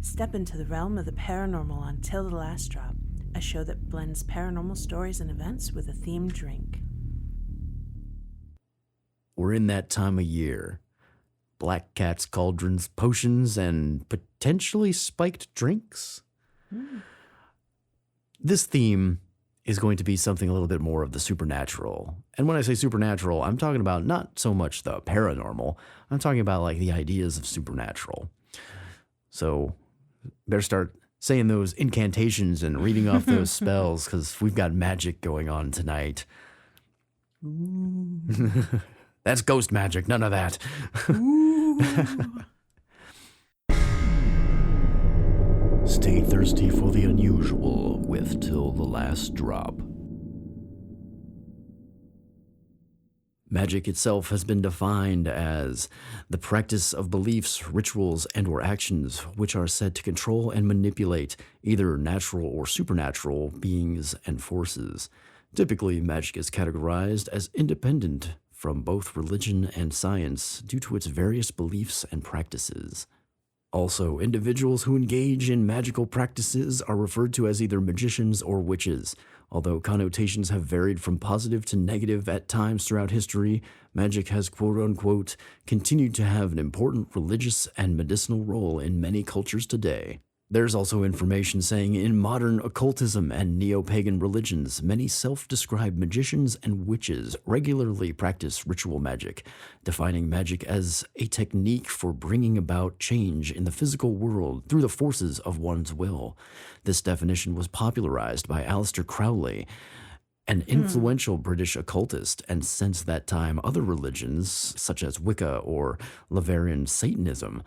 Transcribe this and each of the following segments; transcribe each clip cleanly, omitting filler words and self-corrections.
Step into the realm of the paranormal on Till The Last Drop, a show that blends paranormal stories and events with a themed drink. We're in that time of year. Black cats, cauldrons, potions, and potentially spiked drinks. This theme is going to be something a little bit more of the supernatural. And when I say supernatural, I'm talking about not so much the paranormal. I'm talking about like the ideas of supernatural. So better start saying those incantations and reading off those spells because we've got magic going on tonight. That's ghost magic, none of that. Stay thirsty for the unusual with Till the Last Drop. Magic itself has been defined as the practice of beliefs, rituals, and/or actions which are said to control and manipulate either natural or supernatural beings and forces. Typically, magic is categorized as independent from both religion and science due to its various beliefs and practices. Also, individuals who engage in magical practices are referred to as either magicians or witches. Although connotations have varied from positive to negative at times throughout history, magic has quote-unquote continued to have an important religious and medicinal role in many cultures today. There's also information saying in modern occultism and neo-pagan religions, many self-described magicians and witches regularly practice ritual magic, defining magic as a technique for bringing about change in the physical world through the forces of one's will. This definition was popularized by Aleister Crowley, an influential British occultist, and since that time, other religions, such as Wicca or Levian Satanism,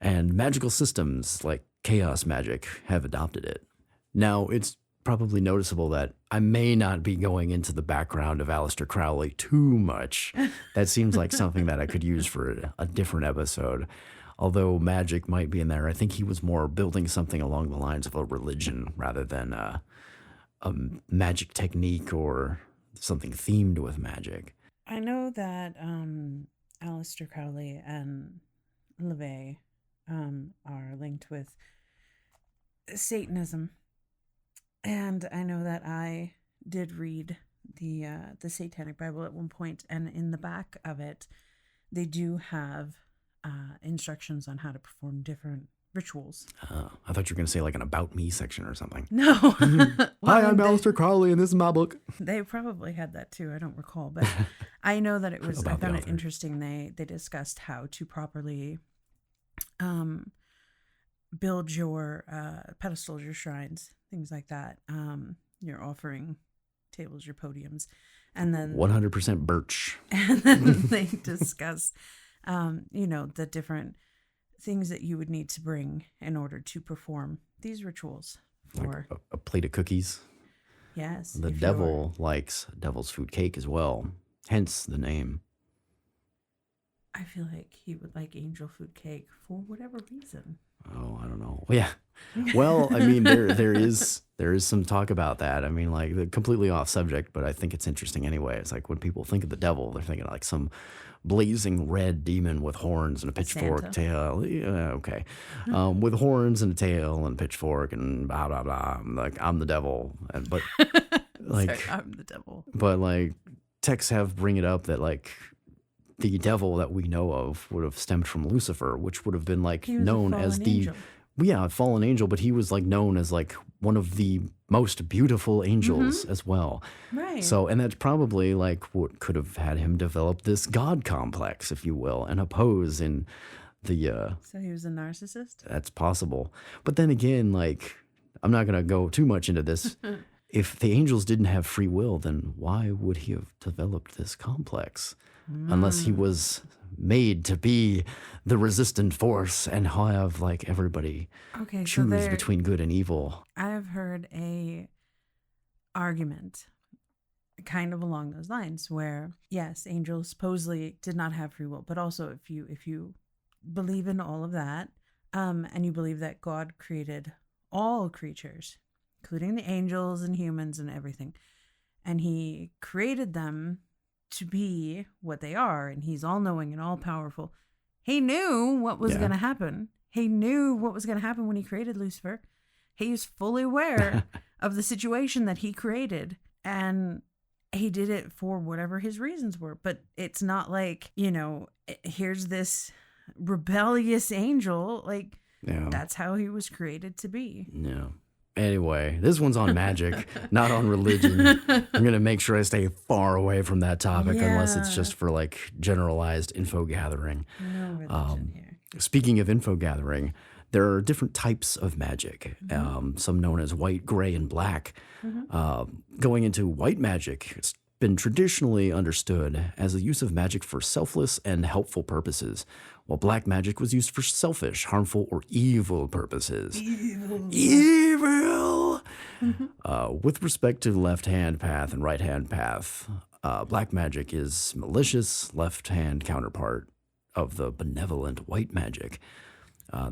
and magical systems like chaos magic have adopted it. Now, it's probably noticeable that I may not be going into the background of Aleister Crowley too much. That seems like something that I could use for a different episode. Although magic might be in there, I think he was more building something along the lines of a religion rather than a magic technique or something themed with magic. I know that Aleister Crowley and LeVay are linked with Satanism. And I know that I did read the Satanic Bible at one point, and in the back of it, they do have instructions on how to perform different rituals. I thought you were going to say like an About Me section or something. No. Hi, I'm Aleister Crowley, and this is my book. They probably had that too. I don't recall, but I know that it was. I found it interesting. They discussed how to properly build your pedestals, your shrines, things like that. Your offering tables, your podiums, and then 100% birch. And then they discuss, the different things that you would need to bring in order to perform these rituals. For like a plate of cookies. Yes. The devil likes devil's food cake as well, hence the name. I feel like he would like angel food cake for whatever reason. Oh, I don't know. Yeah. Well, I mean, there is some talk about that. I mean, like, completely off subject, but I think it's interesting anyway. It's like when people think of the devil, they're thinking like some blazing red demon with horns and a pitchfork tail. Yeah, okay. With horns and a tail and a pitchfork and blah, blah, blah. Like, I'm the devil. But like, sorry, I'm the devil. But like, texts bring it up that like, the devil that we know of would have stemmed from Lucifer, which would have been like known as the fallen angel, but he was like known as like one of the most beautiful angels as well. Right. So, and that's probably like what could have had him develop this God complex, if you will, and oppose in the So he was a narcissist? That's possible. But then again, like, I'm not going to go too much into this. If the angels didn't have free will, then why would he have developed this complex? Unless he was made to be the resistant force and have like everybody choose between good and evil. I've heard a argument kind of along those lines where, yes, angels supposedly did not have free will, but also if you believe in all of that, and you believe that God created all creatures, including the angels and humans and everything, and he created them to be what they are, and he's all-knowing and all-powerful, He knew what was Yeah. going to happen. He knew what was going to happen when he created Lucifer. He was fully aware of the situation that he created, and he did it for whatever his reasons were. But it's not like, here's this rebellious angel. Like, Yeah. that's how he was created to be. Yeah. Anyway, this one's on magic, not on religion. I'm going to make sure I stay far away from that topic unless it's Yeah. just for like generalized info gathering. No religion here. Speaking of info gathering, there are different types of magic, some known as white, gray, and black. Going into white magic, it's been traditionally understood as the use of magic for selfless and helpful purposes, while black magic was used for selfish, harmful, or evil purposes. Evil! With respect to left-hand path and right-hand path, black magic is malicious left-hand counterpart of the benevolent white magic.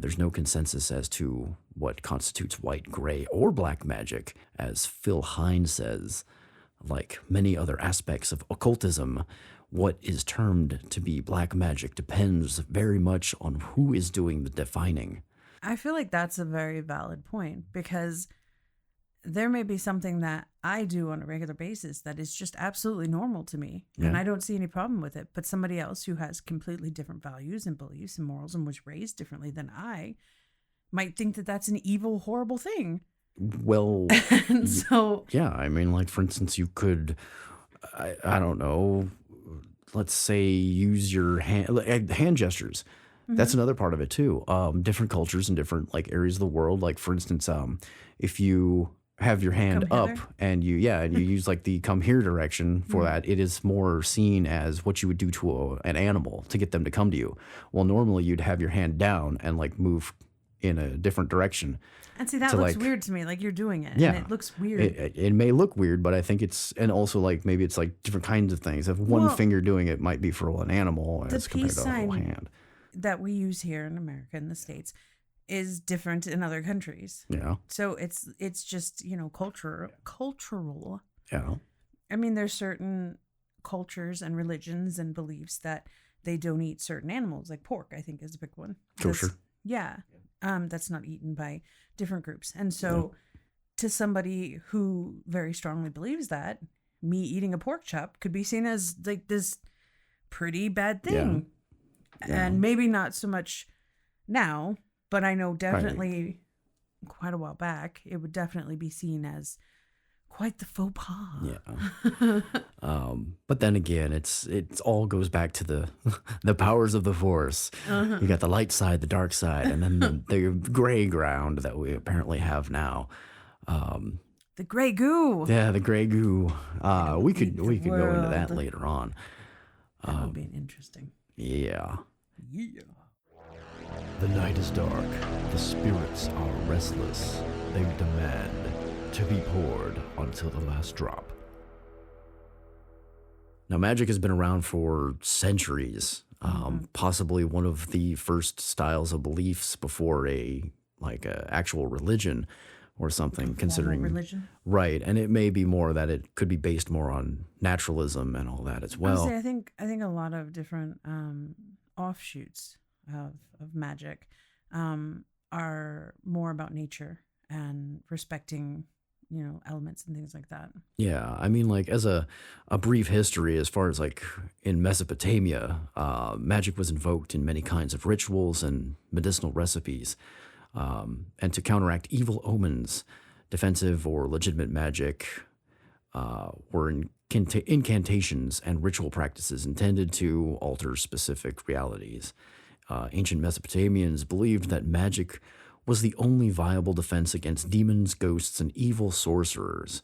There's no consensus as to what constitutes white, gray, or black magic. As Phil Hine says, like many other aspects of occultism, what is termed to be black magic depends very much on who is doing the defining. I feel like that's a very valid point, because there may be something that I do on a regular basis that is just absolutely normal to me, and Yeah. I don't see any problem with it. But somebody else who has completely different values and beliefs and morals and was raised differently than I might think that that's an evil, horrible thing. Well, And so, yeah, I mean, like, for instance, you could, I don't know, let's say use your hand gestures. That's another part of it too. Different cultures in different like areas of the world. Like for instance, if you have your hand Come up hither? and you use like the come here direction for that, it is more seen as what you would do to an animal to get them to come to you. Well, normally you'd have your hand down and like move in a different direction. and see, that to, looks like- weird to me. Like, you're doing it, Yeah. and it looks weird. It may look weird, but I think it's, and also like maybe it's like different kinds of things. If one Well, finger doing it might be for an animal the as compared peace to a whole sign hand. that we use here in America, in the States, is different in other countries. Yeah, So it's just, cultural. yeah, I mean, there's certain cultures and religions and beliefs that they don't eat certain animals, like pork, I think is a big one. Kosher. Yeah. That's not eaten by different groups. And so to somebody who very strongly believes that, me eating a pork chop could be seen as like this pretty bad thing. Yeah. And maybe not so much now, but I know definitely quite a while back, it would definitely be seen as quite the faux pas. Yeah. But then again, it all goes back to the powers of the force. You got the light side, the dark side, and then the gray ground that we apparently have now. The gray goo. Yeah, the gray goo. We could the go into that world. later on. That would be interesting. Yeah. Yeah. The night is dark. The spirits are restless. They demand to be poured until the last drop. Now, magic has been around for centuries. Possibly one of the first styles of beliefs before a actual religion or something. Considering religion. right, and it may be more that it could be based more on naturalism and all that as well. Honestly, I think a lot of different offshoots of magic are more about nature and respecting, elements and things like that. Yeah, I mean, like as a brief history, as far as like in Mesopotamia, magic was invoked in many kinds of rituals and medicinal recipes, and to counteract evil omens, defensive or legitimate magic were incantations and ritual practices intended to alter specific realities. Ancient Mesopotamians believed that magic was the only viable defense against demons, ghosts, and evil sorcerers.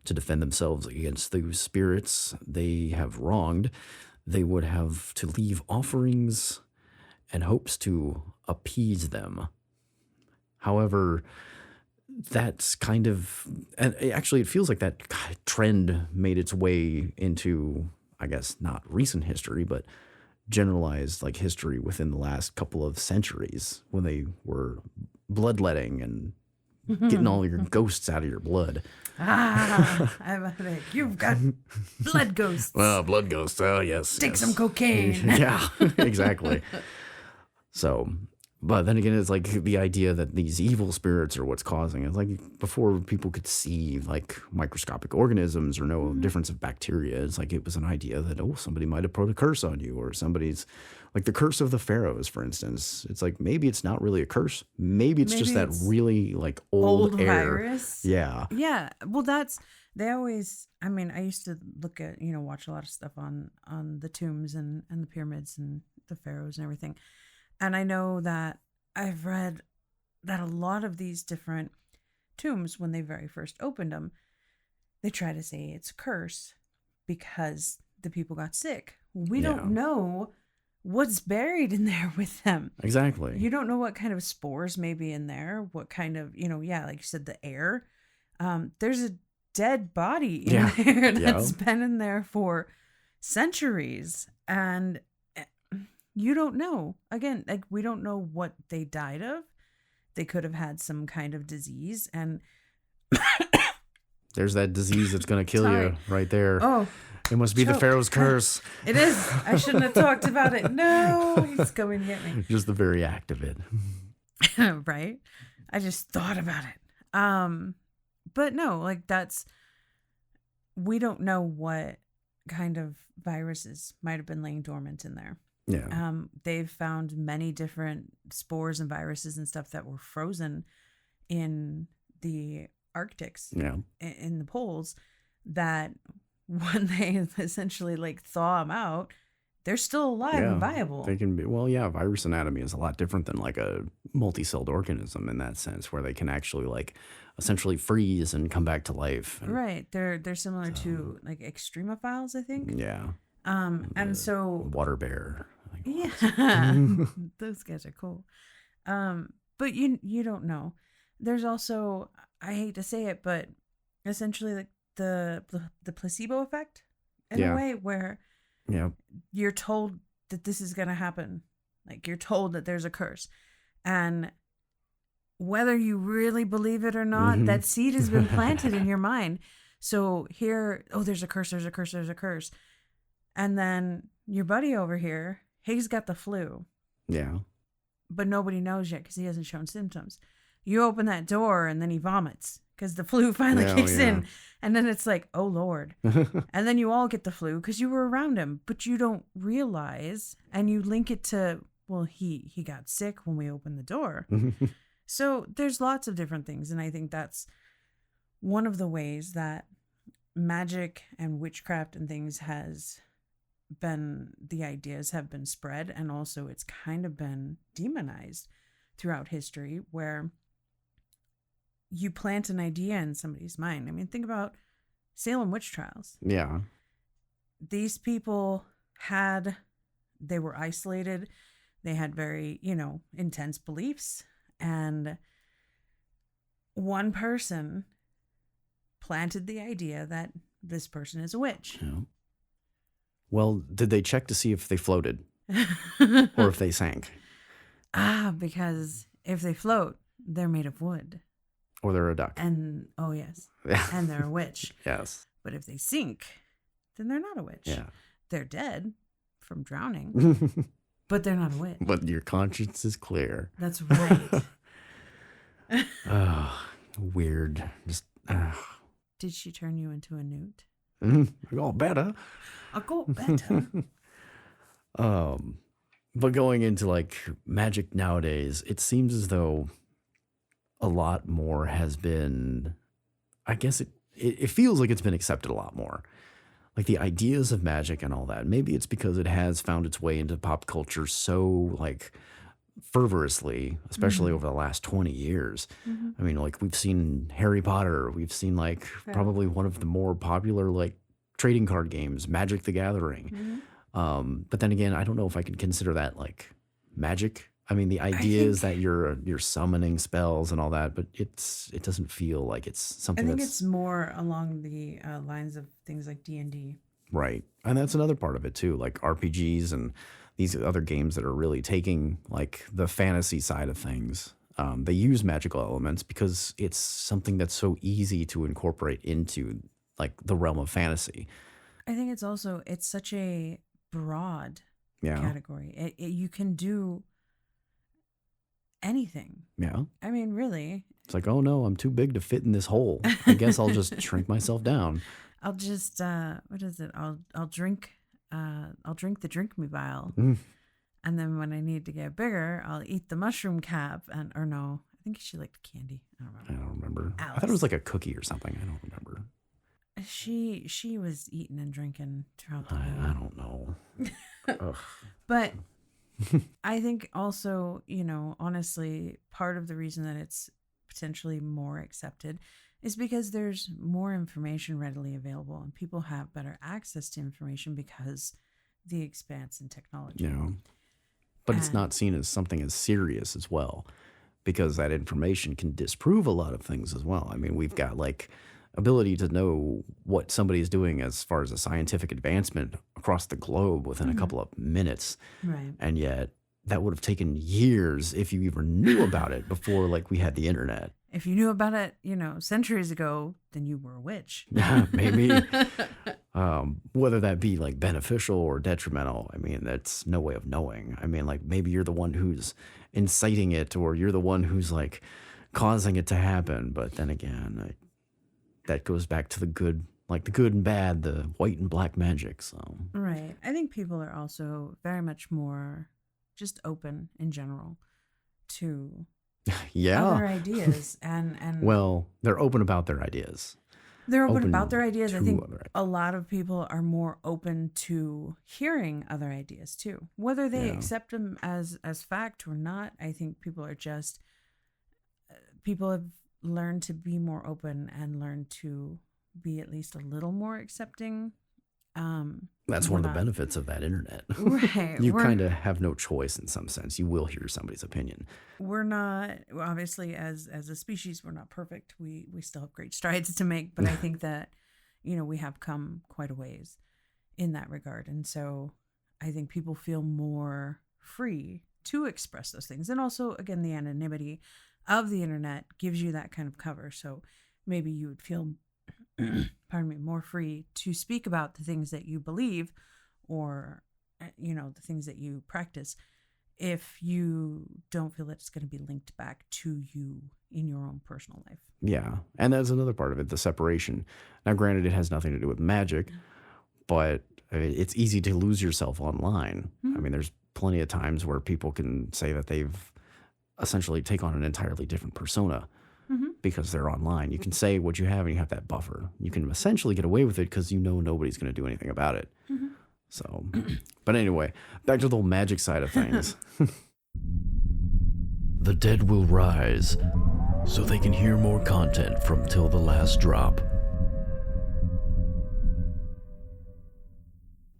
To defend themselves against those spirits they have wronged, they would have to leave offerings and hopes to appease them. However, that's kind of, and actually it feels like that trend made its way into, I guess, not recent history, but generalized like history within the last couple of centuries when they were bloodletting and getting all your ghosts out of your blood. I'm like, you've got blood ghosts. Well, blood ghosts. Oh, yes. Take yes. some cocaine. Yeah, exactly. So, but then again, it's like the idea that these evil spirits are what's causing it. Like before people could see like microscopic organisms or know difference of bacteria, it's like it was an idea that, oh, somebody might have put a curse on you, or somebody's like the curse of the pharaohs, for instance. It's like maybe it's not really a curse. Maybe it's just that really like old air. Virus. Yeah. Yeah. Well, they always, I mean, I used to look at, watch a lot of stuff on the tombs and the pyramids and the pharaohs and everything. And I know that I've read that a lot of these different tombs, when they very first opened them, they try to say it's a curse because the people got sick. We don't know what's buried in there with them. Exactly. You don't know what kind of spores may be in there, what kind of, like you said, the air. There's a dead body in there that's been in there for centuries. And you don't know. Again, like we don't know what they died of. They could have had some kind of disease, and there's that disease that's going to kill you right there. Oh, it must be the Pharaoh's curse. It is. I shouldn't have talked about it. No, he's coming to get me. Just the very act of it. Right? I just thought about it. But no, like we don't know what kind of viruses might have been laying dormant in there. Yeah. They've found many different spores and viruses and stuff that were frozen in the Arctics, in the poles, that when they essentially like thaw them out, they're still alive and viable. They can be, virus anatomy is a lot different than like a multi-celled organism in that sense, where they can actually like essentially freeze and come back to life. Right. They're similar to like extremophiles, I think. Yeah. And so water bear. Yeah. Those guys are cool. But you don't know. There's also, I hate to say it, but essentially like the placebo effect in a way where you're told that this is going to happen. Like you're told that there's a curse, and whether you really believe it or not, that seed has been planted in your mind. So here, there's a curse. And then your buddy over here, he's got the flu. Yeah. But nobody knows yet because he hasn't shown symptoms. You open that door and then he vomits because the flu finally kicks in. And then it's like, oh, Lord. And then you all get the flu because you were around him. But you don't realize, and you link it to, well, he got sick when we opened the door. So there's lots of different things. And I think that's one of the ways that magic and witchcraft and things the ideas have been spread, and also it's kind of been demonized throughout history, where you plant an idea in somebody's mind. I mean, think about Salem witch trials. Yeah. These people they were isolated. They had very, intense beliefs, and one person planted the idea that this person is a witch. Yeah. Well, did they check to see if they floated or if they sank? Because if they float, they're made of wood. Or they're a duck. And, oh, yes. And they're a witch. Yes. But if they sink, then they're not a witch. Yeah. They're dead from drowning, but they're not a witch. But your conscience is clear. That's right. Weird. Just. Did she turn you into a newt? I got better. But going into like magic nowadays, it seems as though a lot more has been, I guess it feels like it's been accepted a lot more. Like the ideas of magic and all that. Maybe it's because it has found its way into pop culture so like fervorously, especially over the last 20 years. I mean, like we've seen Harry Potter. We've seen like probably one of the more popular like trading card games, Magic the Gathering. But then again, I don't know if I can consider that like magic. I mean, the idea is that you're summoning spells and all that, but it doesn't feel like it's something. I think it's more along the lines of things like D&D. Right. And that's another part of it too, like RPGs and these other games that are really taking like the fantasy side of things. They use magical elements because it's something that's so easy to incorporate into like the realm of fantasy. I think it's such a broad category. You can do anything. Yeah. I mean, really. It's like, oh no, I'm too big to fit in this hole. I guess I'll just shrink myself down. I'll just what is it? I'll drink the drink me vial. Mm. And then when I need to get bigger, I'll eat the mushroom cap or no, I think she liked candy. I don't remember. I thought it was like a cookie or something. I don't remember. She was eating and drinking throughout the whole. I don't know. But I think also, honestly, part of the reason that it's potentially more accepted is because there's more information readily available and people have better access to information because the expanse in technology. But it's not seen as something as serious as well, because that information can disprove a lot of things as well. I mean, we've got like ability to know what somebody is doing as far as a scientific advancement across the globe within a couple of minutes. Right. And yet that would have taken years if you even knew about it before like we had the internet. If you knew about it, centuries ago, then you were a witch. Yeah, maybe. Whether that be like beneficial or detrimental, I mean, that's no way of knowing. I mean, like maybe you're the one who's inciting it, or you're the one who's like causing it to happen. But then again, that goes back to the good and bad, the white and black magic. So right. I think people are also very much more just open in general to other ideas and well, they're open about their ideas. They're open about their ideas. I think other ideas. A lot of people are more open to hearing other ideas too, whether they accept them as fact or not. I think people have learned to be more open and learn to be at least a little more accepting. That's one of the benefits of that internet. Right. You kind of have no choice in some sense. You will hear somebody's opinion. We're not, obviously, as a species, we're not perfect. We still have great strides to make, but I think that, we have come quite a ways in that regard. And so I think people feel more free to express those things. And also, again, the anonymity of the internet gives you that kind of cover. So maybe you would feel more free to speak about the things that you believe or, the things that you practice if you don't feel that it's going to be linked back to you in your own personal life. Yeah. And that's another part of it, the separation. Now, granted, it has nothing to do with magic, but it's easy to lose yourself online. Mm-hmm. I mean, there's plenty of times where people can say that they've essentially take on an entirely different persona. Because they're online. You can say what you have and you have that buffer. You can essentially get away with it because nobody's going to do anything about it. Mm-hmm. So, but anyway, back to the whole magic side of things. The dead will rise so they can hear more content from Till the Last Drop.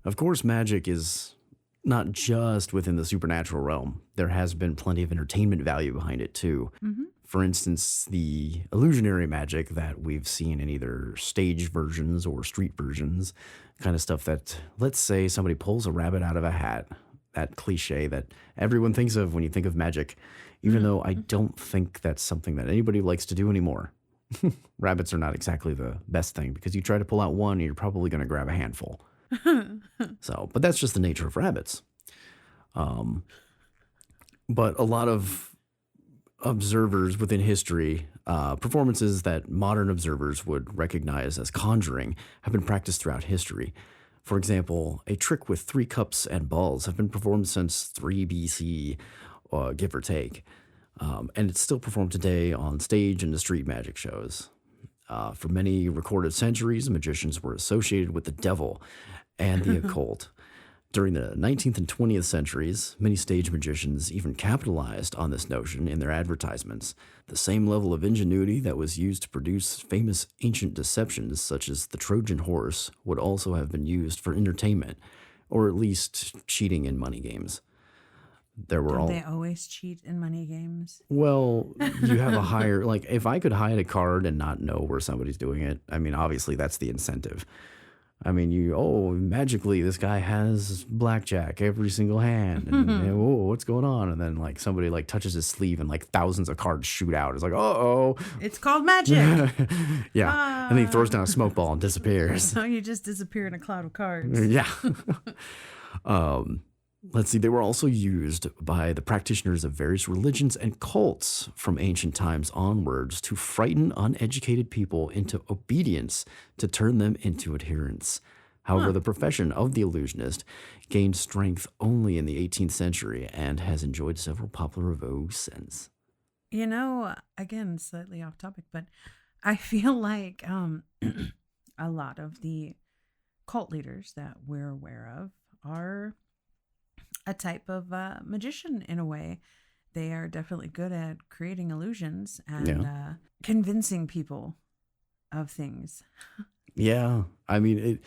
Of course, magic is not just within the supernatural realm. There has been plenty of entertainment value behind it too. Mm-hmm. For instance, the illusionary magic that we've seen in either stage versions or street versions, kind of stuff that, let's say somebody pulls a rabbit out of a hat, that cliche that everyone thinks of when you think of magic, even though I don't think that's something that anybody likes to do anymore. Rabbits are not exactly the best thing because you try to pull out one and you're probably going to grab a handful. But that's just the nature of rabbits. But a lot of observers within history, performances that modern observers would recognize as conjuring have been practiced throughout history. For example, a trick with 3 cups and balls have been performed since 3 BC, give or take. And it's still performed today on stage and the street magic shows. For many recorded centuries, magicians were associated with the devil and the occult. During the 19th and 20th centuries, many stage magicians even capitalized on this notion in their advertisements. The same level of ingenuity that was used to produce famous ancient deceptions, such as the Trojan horse, would also have been used for entertainment, or at least cheating in money games. Don't they always cheat in money games? Well, you have a higher, like if I could hide a card and not know where somebody's doing it, I mean, obviously that's the incentive. I mean, magically this guy has blackjack every single hand. And what's going on? And then like somebody like touches his sleeve and like thousands of cards shoot out. It's like, uh-oh. It's called magic. Yeah. And then he throws down a smoke ball and disappears. So you just disappear in a cloud of cards. Yeah. Let's see, they were also used by the practitioners of various religions and cults from ancient times onwards to frighten uneducated people into obedience to turn them into adherents. However, the profession of the illusionist gained strength only in the 18th century and has enjoyed several popular vogues since. You know, again, slightly off topic, but I feel like a lot of the cult leaders that we're aware of are a type of magician in a way. They are definitely good at creating illusions and convincing people of things. Yeah. I mean,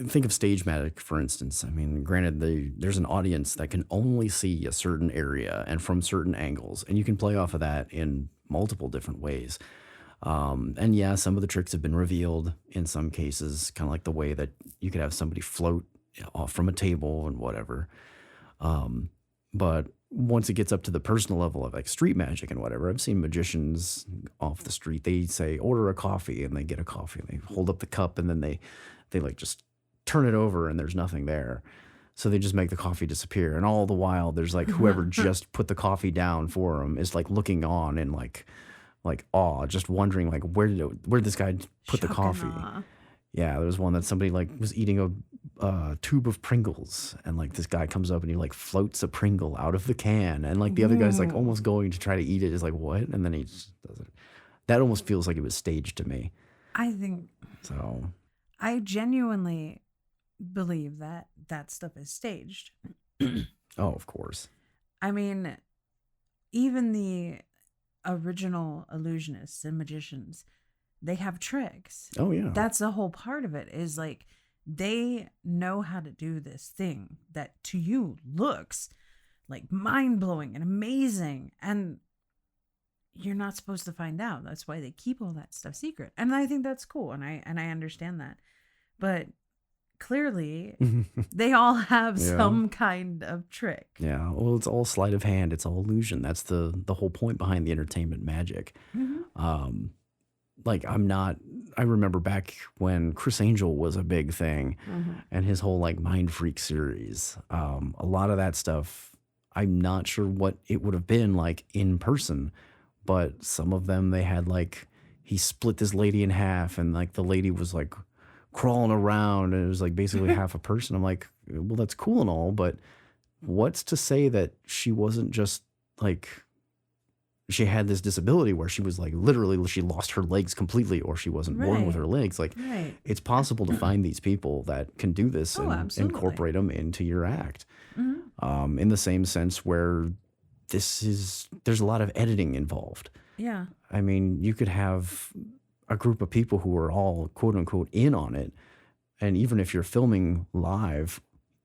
think of stage magic, for instance. I mean, granted, there's an audience that can only see a certain area and from certain angles, and you can play off of that in multiple different ways. And yeah, some of the tricks have been revealed in some cases, kind of like the way that you could have somebody float off from a table and whatever. But once it gets up to the personal level of like street magic and whatever, I've seen magicians off the street. They say, order a coffee, and they get a coffee and they hold up the cup, and then they like just turn it over and there's nothing there. So they just make the coffee disappear. And all the while there's like whoever just put the coffee down for them is like looking on in like awe, just wondering like, where did this guy put the coffee? Yeah, there was one that somebody like was eating a tube of Pringles, and like this guy comes up and he like floats a Pringle out of the can, and like the other guy's like almost going to try to eat it, is like, what? And then he just does it. That almost feels like it was staged to me. I think so. I genuinely believe that stuff is staged. Oh, of course. I mean, even the original illusionists and magicians, they have tricks. Oh, yeah. That's the whole part of it, is like they know how to do this thing that to you looks like mind-blowing and amazing, and you're not supposed to find out. That's why they keep all that stuff secret. And I think that's cool, and I understand that. But clearly they all have some kind of trick. Yeah. Well, it's all sleight of hand. It's all illusion. That's the whole point behind the entertainment magic. Like I remember back when Chris Angel was a big thing, and his whole like Mind Freak series. A lot of that stuff, I'm not sure what it would have been like in person, but some of them, they had like, he split this lady in half, and like the lady was like crawling around, and it was like basically half a person. I'm like, well, that's cool and all, but what's to say that she wasn't just like, she had this disability where she was like, literally, she lost her legs completely, or she wasn't born with her legs. Like, it's possible to find these people that can do this and incorporate them into your act. In the same sense where there's a lot of editing involved. Yeah. I mean, you could have a group of people who are all quote unquote in on it. And even if you're filming live,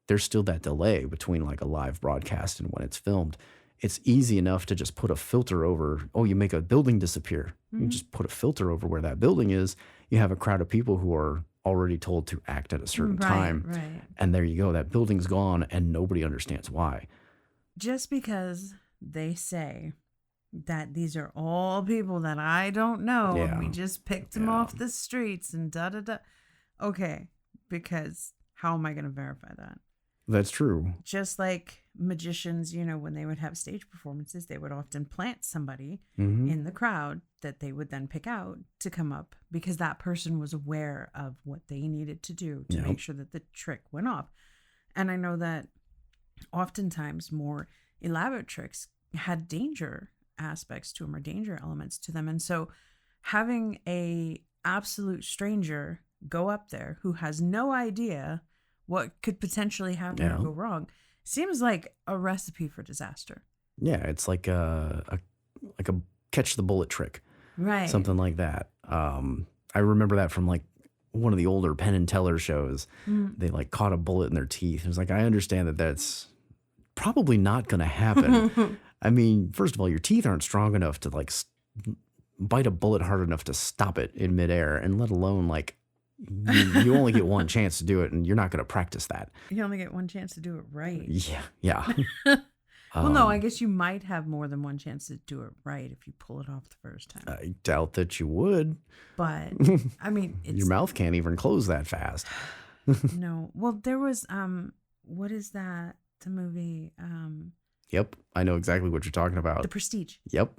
there's still that delay between like a live broadcast and when it's filmed. It's easy enough to just put a filter over. Oh, you make a building disappear. You just put a filter over where that building is. You have a crowd of people who are already told to act at a certain time. Right. And there you go. That building's gone and nobody understands why. Just because they say that these are all people that I don't know, and we just picked them off the streets and da-da-da. Okay, because how am I going to verify that? That's true. Just like magicians, you know, when they would have stage performances, they would often plant somebody in the crowd that they would then pick out to come up, because that person was aware of what they needed to do to make sure that the trick went off. And I know that oftentimes more elaborate tricks had danger aspects to them, or danger elements to them. And so having a absolute stranger go up there who has no idea what could potentially happen or go wrong seems like a recipe for disaster. Yeah, it's like a catch the bullet trick. Right. Something like that. I remember that from like one of the older Penn and Teller shows. They like caught a bullet in their teeth. It was like, I understand that that's probably not going to happen. I mean, first of all, your teeth aren't strong enough to like bite a bullet hard enough to stop it in midair, and let alone like you only get one chance to do it, and you're not going to practice that. You only get one chance to do it right. Yeah. Well, no, I guess you might have more than one chance to do it right if you pull it off the first time. I doubt that you would. But, I mean, your mouth can't even close that fast. No. Well, there was what is that? The movie, Yep, I know exactly what you're talking about. The Prestige. Yep.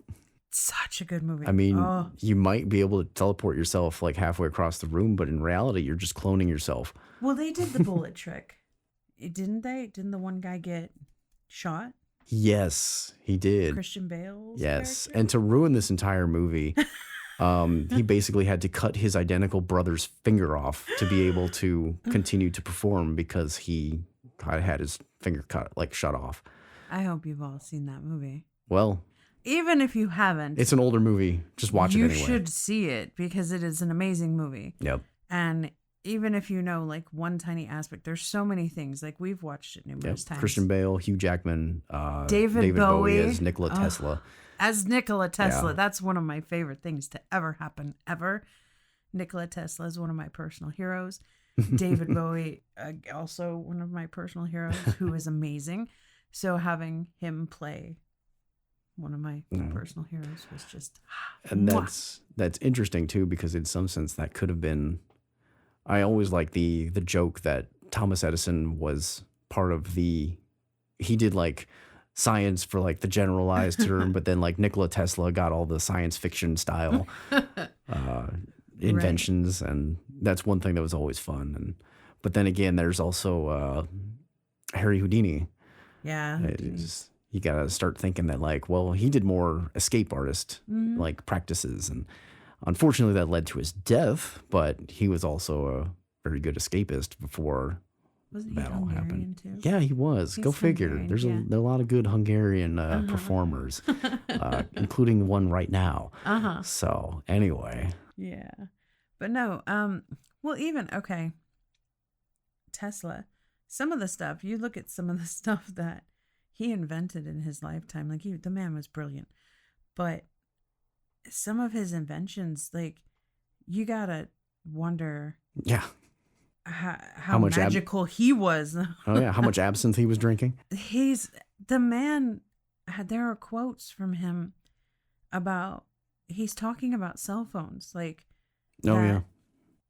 Such a good movie. I mean, you might be able to teleport yourself like halfway across the room, but in reality, you're just cloning yourself. Well, they did the bullet trick, didn't they? Didn't the one guy get shot? Yes, he did. Christian Bale's Yes, character? and to ruin this entire movie, he basically had to cut his identical brother's finger off to be able to continue to perform because he had his finger shut off. I hope you've all seen that movie. Well, Even if you haven't, it's an older movie. Just watch it anyway. You should see it because it is an amazing movie. Yep. And even if you know like one tiny aspect, there's so many things. Like we've watched it numerous times. Christian Bale, Hugh Jackman, David Bowie as Nikola Tesla. As Nikola Tesla. Yeah. That's one of my favorite things to ever happen, ever. Nikola Tesla is one of my personal heroes. David Bowie, also one of my personal heroes, who is amazing. So having him play one of my personal heroes was just... And that's interesting too, because in some sense that could have been... I always like the joke that Thomas Edison was part of the... He did like science for like the generalized term, but then like Nikola Tesla got all the science fiction style inventions, right. And that's one thing that was always fun. But then again, there's also Harry Houdini. Yeah. You got to start thinking that like, well, he did more escape artist like practices. And unfortunately that led to his death, but he was also a very good escapist before that all happened. Too? Yeah, he was. Go figure. Hungarian, there are a lot of good Hungarian performers, including one right now. So anyway. Yeah. But no, well, even, okay, Tesla, some of the stuff, you look at some of the stuff that he invented in his lifetime, like the man was brilliant, but some of his inventions, like you gotta wonder, how much magical he was. Oh yeah, how much absinthe he was drinking. He's the man. There are quotes from him about he's talking about cell phones, like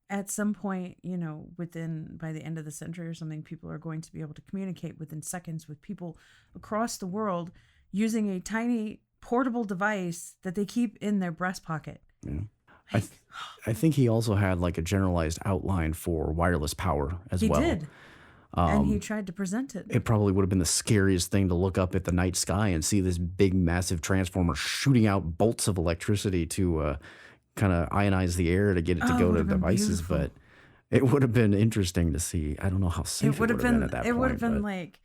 at some point, by the end of the century or something, people are going to be able to communicate within seconds with people across the world using a tiny portable device that they keep in their breast pocket. Yeah. I think he also had like a generalized outline for wireless power as well. He did. And he tried to present it. It probably would have been the scariest thing to look up at the night sky and see this big, massive transformer shooting out bolts of electricity to kind of ionize the air to get it to go to devices. Beautiful. But it would have been interesting to see. I don't know how safe it would have been at that point. It would have been like,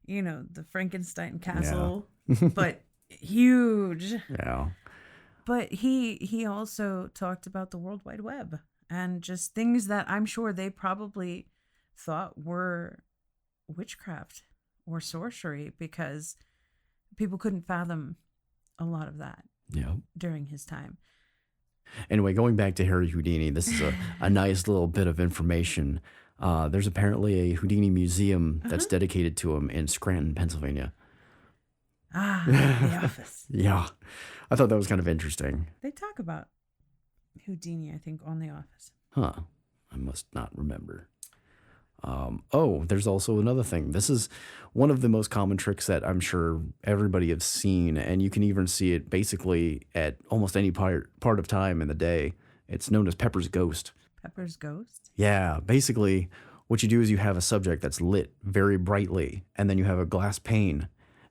the Frankenstein castle, but huge. Yeah. But he also talked about the World Wide Web and just things that I'm sure they probably thought were witchcraft or sorcery because people couldn't fathom a lot of that during his time. Anyway, going back to Harry Houdini, this is a nice little bit of information. There's apparently a Houdini museum that's dedicated to him in Scranton, Pennsylvania. The Office. Yeah. I thought that was kind of interesting. They talk about Houdini, I think, on The Office. Huh. I must not remember. There's also another thing. This is one of the most common tricks that I'm sure everybody has seen, and you can even see it basically at almost any part of time in the day. It's known as Pepper's Ghost. Pepper's Ghost? Yeah. Basically, what you do is you have a subject that's lit very brightly, and then you have a glass pane,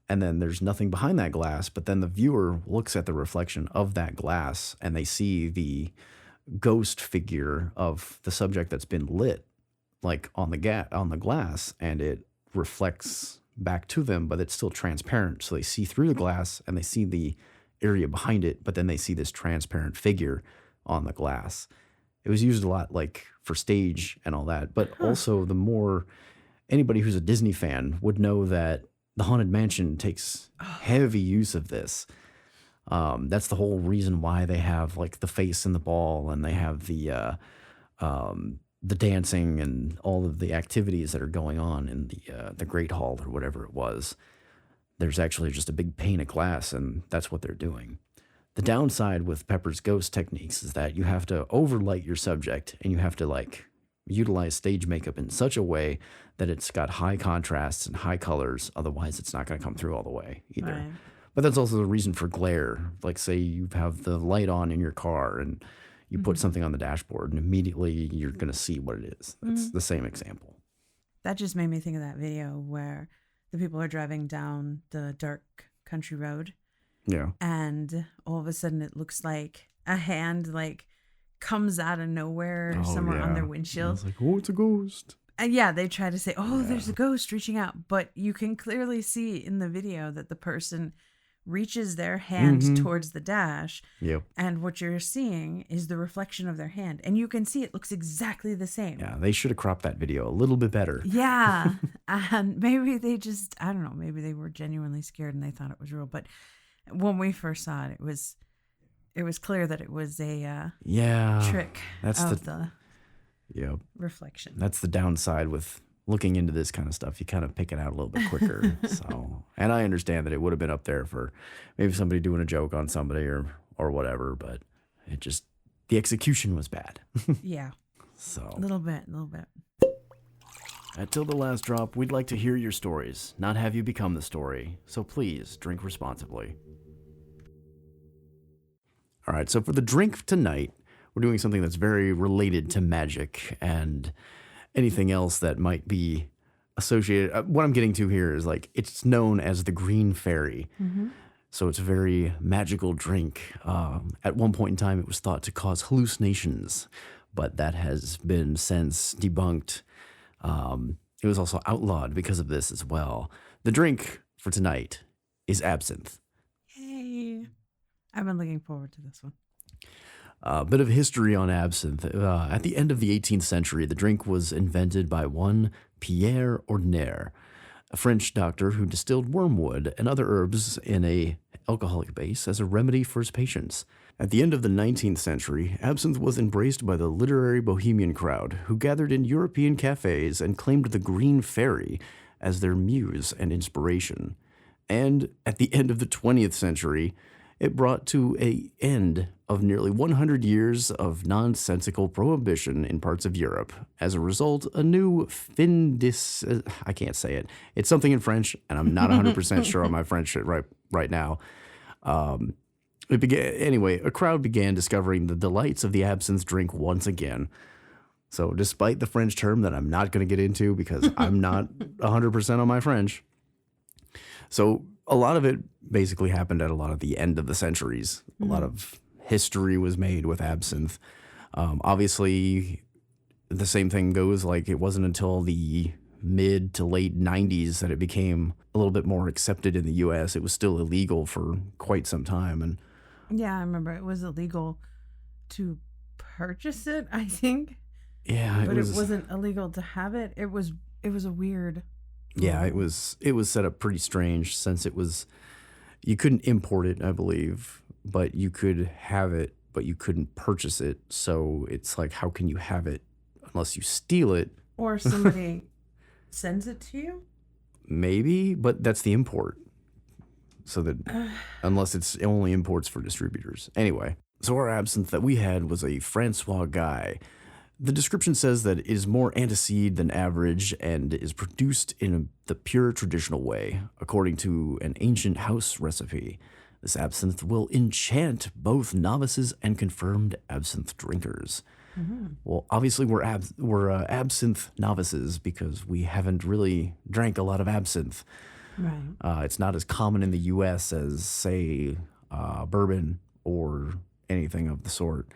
and then there's nothing behind that glass, but then the viewer looks at the reflection of that glass, and they see the ghost figure of the subject that's been lit, like on the glass, and it reflects back to them, but it's still transparent. So they see through the glass and they see the area behind it, but then they see this transparent figure on the glass. It was used a lot like for stage and all that, but also anybody who's a Disney fan would know that the Haunted Mansion takes heavy use of this. That's the whole reason why they have like the face and the ball, and they have the dancing and all of the activities that are going on in the Great Hall or whatever it was. There's actually just a big pane of glass, and that's what they're doing. The downside with Pepper's Ghost techniques is that you have to overlight your subject, and you have to like utilize stage makeup in such a way that it's got high contrasts and high colors. Otherwise, it's not going to come through all the way either. Right. But that's also the reason for glare. Like, say you have the light on in your car and you put something on the dashboard and immediately you're going to see what it is. That's the same example. That just made me think of that video where the people are driving down the dark country road. Yeah. And all of a sudden it looks like a hand like comes out of nowhere somewhere on their windshield. It's like, oh, it's a ghost. And yeah, they try to say, oh, there's a ghost reaching out. But you can clearly see in the video that the person reaches their hand towards the dash. Yep. And what you're seeing is the reflection of their hand. And you can see it looks exactly the same. Yeah, they should have cropped that video a little bit better. Yeah. And maybe they just, I don't know, maybe they were genuinely scared and they thought it was real. But when we first saw it, it was clear that it was a trick of the reflection. That's the downside with looking into this kind of stuff. You kind of pick it out a little bit quicker. And I understand that it would have been up there for maybe somebody doing a joke on somebody or whatever, but it just, the execution was bad. Yeah. So a little bit. At Till the Last Drop, we'd like to hear your stories, not have you become the story. So please drink responsibly. All right, so for the drink tonight, we're doing something that's very related to magic and anything else that might be associated. What I'm getting to here is like, it's known as the Green Fairy. So it's a very magical drink. At one point in time, it was thought to cause hallucinations, but that has been since debunked. It was also outlawed because of this as well. The drink for tonight is absinthe. Yay. I've been looking forward to this one. A bit of history on absinthe. At the end of the 18th century, the drink was invented by one Pierre Ordinaire, a French doctor who distilled wormwood and other herbs in a alcoholic base as a remedy for his patients. At the end of the 19th century, absinthe was embraced by the literary bohemian crowd, who gathered in European cafes and claimed the Green Fairy as their muse and inspiration. And at the end of the 20th century, it brought to an end of nearly 100 years of nonsensical prohibition in parts of Europe. As a result, a new I can't say it. It's something in French, and I'm not 100% sure on my French right now. A crowd began discovering the delights of the absinthe drink once again. So despite the French term that I'm not going to get into because I'm not 100% on my French. So a lot of it basically happened at a lot of the end of the centuries. A lot of history was made with absinthe. Obviously, the same thing goes, like it wasn't until the mid to late 90s that it became a little bit more accepted in the U.S. It was still illegal for quite some time. And yeah, I remember it was illegal to purchase it, I think. Yeah, but it wasn't illegal to have it. It was a weird. Yeah, it was set up pretty strange since you couldn't import it, I believe, but you could have it, but you couldn't purchase it. So it's like, how can you have it unless you steal it? Or somebody sends it to you? Maybe, but that's the import. So that unless it only imports for distributors. Anyway, so our absinthe that we had was a Francois Guy. The description says that it is more aniseed than average and is produced in the pure traditional way, according to an ancient house recipe. This absinthe will enchant both novices and confirmed absinthe drinkers. Well, obviously we're absinthe novices because we haven't really drank a lot of absinthe. Right. It's not as common in the U.S. as, say, bourbon or anything of the sort.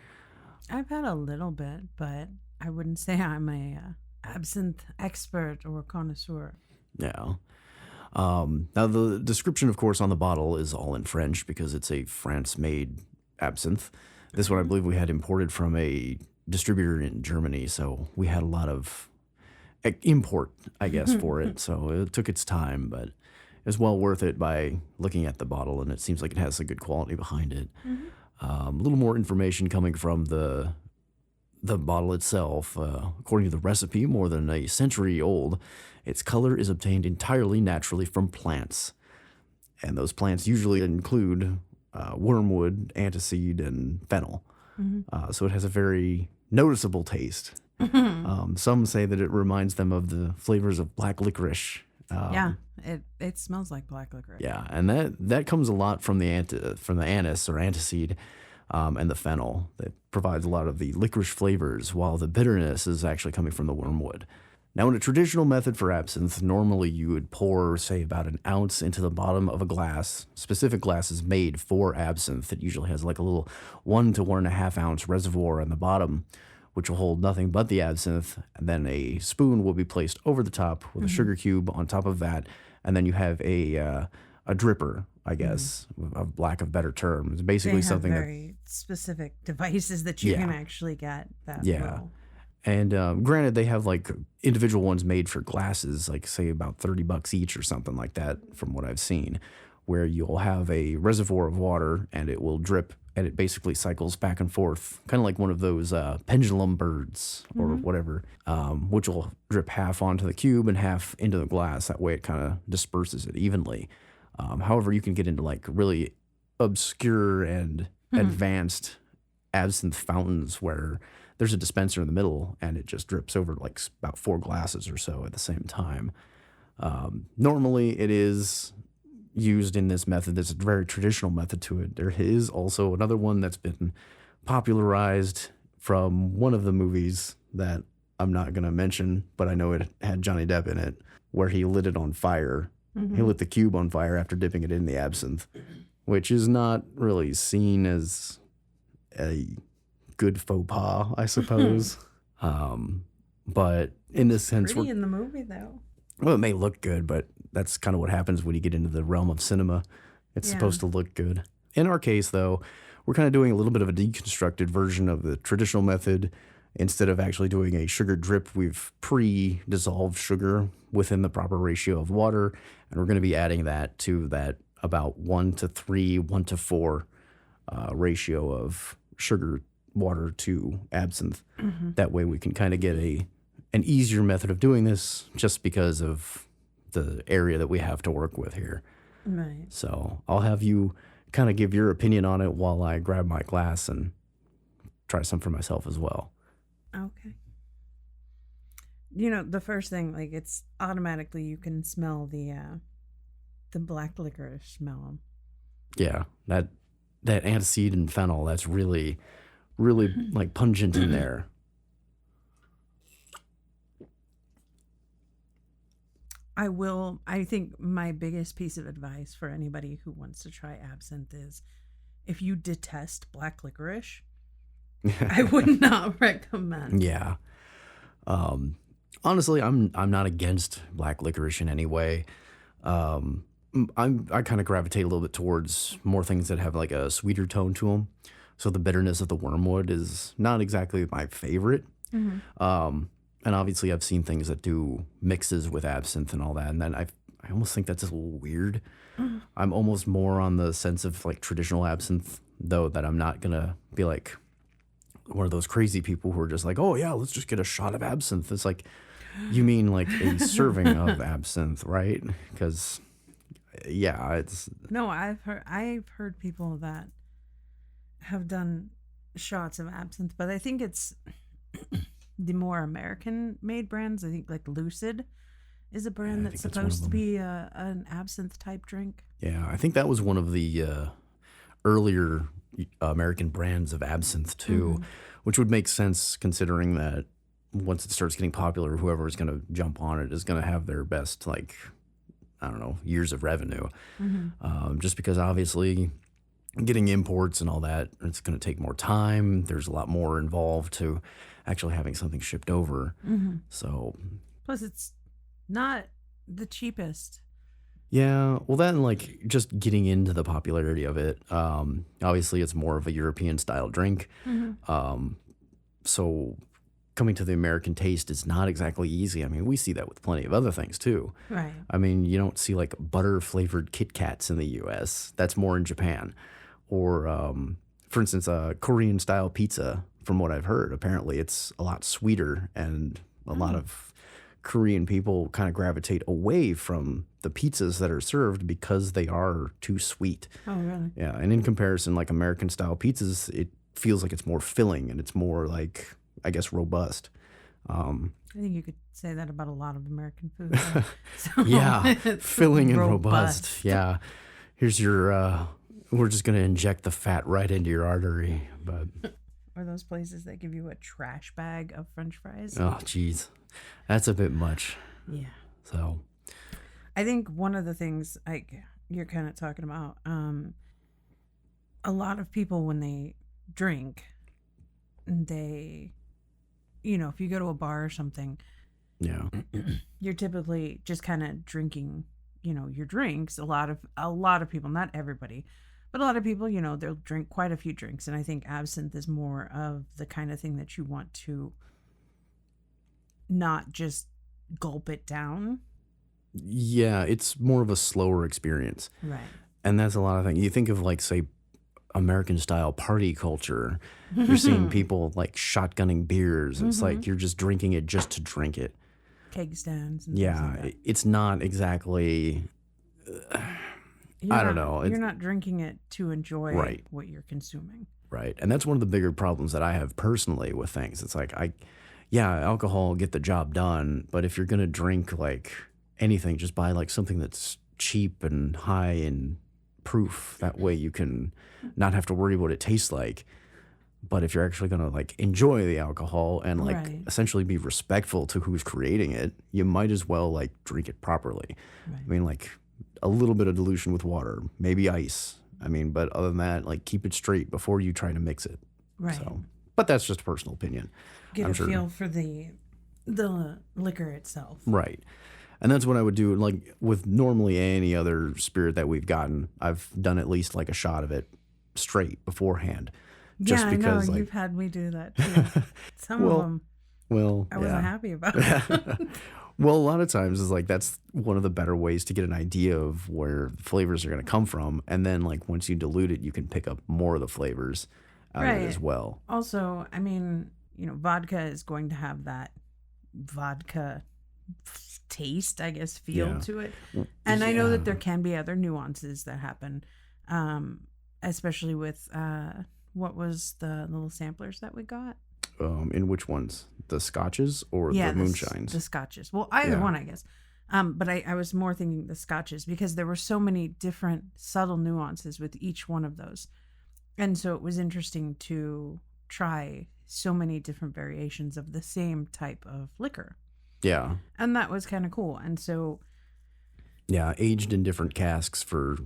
I've had a little bit, but I wouldn't say I'm a absinthe expert or connoisseur. Yeah. Now, the description, of course, on the bottle is all in French because it's a France-made absinthe. This one, I believe we had imported from a distributor in Germany, so we had a lot of import, I guess, for it. So it took its time, but it was well worth it by looking at the bottle, and it seems like it has a good quality behind it. A little more information coming from the bottle itself. According to the recipe, more than a century old, its color is obtained entirely naturally from plants. And those plants usually include wormwood, aniseed, and fennel. So it has a very noticeable taste. Some say that it reminds them of the flavors of black licorice. Yeah, it smells like black licorice. Yeah, and that comes a lot from the anise or antiseed, and the fennel that provides a lot of the licorice flavors, while the bitterness is actually coming from the wormwood. Now, in a traditional method for absinthe, normally you would pour, say, about an ounce into the bottom of a glass. Specific glass is made for absinthe. It usually has like a little 1 to 1.5 ounce reservoir on the bottom, which will hold nothing but the absinthe. And then a spoon will be placed over the top with a sugar cube on top of that. And then you have a dripper, I guess, of lack of better term. It's basically They have something very specific devices that you Yeah. can actually get that Yeah. will. And granted, they have like individual ones made for glasses, like say about $30 each or something like that, from what I've seen, where you'll have a reservoir of water and it will drip, and it basically cycles back and forth, kind of like one of those pendulum birds or whatever, which will drip half onto the cube and half into the glass. That way it kind of disperses it evenly. However, you can get into like really obscure and advanced absinthe fountains where there's a dispenser in the middle and it just drips over like about 4 glasses or so at the same time. Normally it is used in this method. There's a very traditional method to it. There is also another one that's been popularized from one of the movies that I'm not going to mention, but I know it had Johnny Depp in it, where he lit it on fire. He lit the cube on fire after dipping it in the absinthe, which is not really seen as a good faux pas, I suppose. But in this sense, Pretty in the movie, though. well, it may look good, but that's kind of what happens when you get into the realm of cinema. It's supposed to look good. In our case, though, we're kind of doing a little bit of a deconstructed version of the traditional method. Instead of actually doing a sugar drip, we've pre-dissolved sugar within the proper ratio of water, and we're going to be adding that to that about 1 to 3, 1 to 4 ratio of sugar water to absinthe. That way we can kind of get an easier method of doing this just because of the area that we have to work with here. Right. So I'll have you kind of give your opinion on it while I grab my glass and try some for myself as well. Okay. You know, the first thing, like, it's automatically you can smell the black licorice smell. Yeah, that aniseed and fennel, that's really like pungent in there. I think my biggest piece of advice for anybody who wants to try absinthe is, if you detest black licorice, I would not recommend. Yeah. Honestly, I'm not against black licorice in any way. I kind of gravitate a little bit towards more things that have like a sweeter tone to them. So the bitterness of the wormwood is not exactly my favorite. And obviously I've seen things that do mixes with absinthe and all that, and then I almost think that's a little weird. I'm almost more on the sense of like traditional absinthe, though, that I'm not gonna be like one of those crazy people who are just like, oh yeah, let's just get a shot of absinthe. It's like, you mean like a serving of absinthe, right? Because yeah, it's No, I've heard people that have done shots of absinthe, but I think it's the more American made brands. I think like Lucid is a brand that's think that's one of supposed to them. be an absinthe type drink. Yeah, I think that was one of the earlier American brands of absinthe too, which would make sense considering that once it starts getting popular, whoever is going to jump on it is going to have their best, like, I don't know, years of revenue. Just because obviously getting imports and all that, it's going to take more time. There's a lot more involved to actually having something shipped over. So Plus, it's not the cheapest. yeah, well, that and like just getting into the popularity of it. Obviously, it's more of a European style drink. So coming to the American taste is not exactly easy. I mean, we see that with plenty of other things too. Right. I mean, you don't see like butter flavored Kit Kats in the U.S. That's more in Japan. Or, for instance, Korean style pizza, from what I've heard, apparently it's a lot sweeter, and a lot of Korean people kind of gravitate away from the pizzas that are served because they are too sweet. Oh, really? Yeah, and in comparison, like American style pizzas, it feels like it's more filling and it's more like, I guess, robust. I think you could say that about a lot of American food. Though. So Yeah, it's filling and robust. Yeah. Here's your, we're just going to inject the fat right into your artery. But, Or those places that give you a trash bag of French fries. oh, geez. That's a bit much. Yeah. So, I think one of the things like you're kind of talking about, a lot of people when they drink, they, if you go to a bar or something, yeah. you're typically just kind of drinking, your drinks. A lot of people, not everybody, but a lot of people, they'll drink quite a few drinks. And I think absinthe is more of the kind of thing that you want to not just gulp it down. Yeah, it's more of a slower experience. Right. And that's a lot of things. You think of like, say, American style party culture. You're seeing people like shotgunning beers. It's like you're just drinking it just to drink it. Keg stands. And Yeah, things like that. it's not exactly. I don't know. You're not drinking it to enjoy Right. what you're consuming. Right. And that's one of the bigger problems that I have personally with things. It's like, alcohol get the job done. But if you're going to drink like anything, just buy like something that's cheap and high in proof. That way you can not have to worry what it tastes like. But if you're actually going to like enjoy the alcohol and like Right. essentially be respectful to who's creating it, you might as well like drink it properly. Right. I mean, like a little bit of dilution with water, maybe ice. I mean, but other than that, like keep it straight before you try to mix it. Right. So, but that's just a personal opinion. Get I'm a sure. feel for the liquor itself. Right. And that's what I would do. Like with normally any other spirit that we've gotten, I've done at least like a shot of it straight beforehand. Just yeah, because I know. like, You've had me do that too. Some of them well, I wasn't yeah. happy about. Well, a lot of times is like that's one of the better ways to get an idea of where the flavors are going to come from. And then like once you dilute it, you can pick up more of the flavors out of it as well. Also, I mean, vodka is going to have that vodka taste, I guess, feel to it. And I know that there can be other nuances that happen, especially with what was the little samplers that we got? In which ones? The scotches or the moonshines? The scotches. Well, either one, I guess. But I was more thinking the scotches because there were so many different subtle nuances with each one of those. And so it was interesting to try so many different variations of the same type of liquor. Yeah. And that was kind of cool. And so... Yeah, aged in different casks for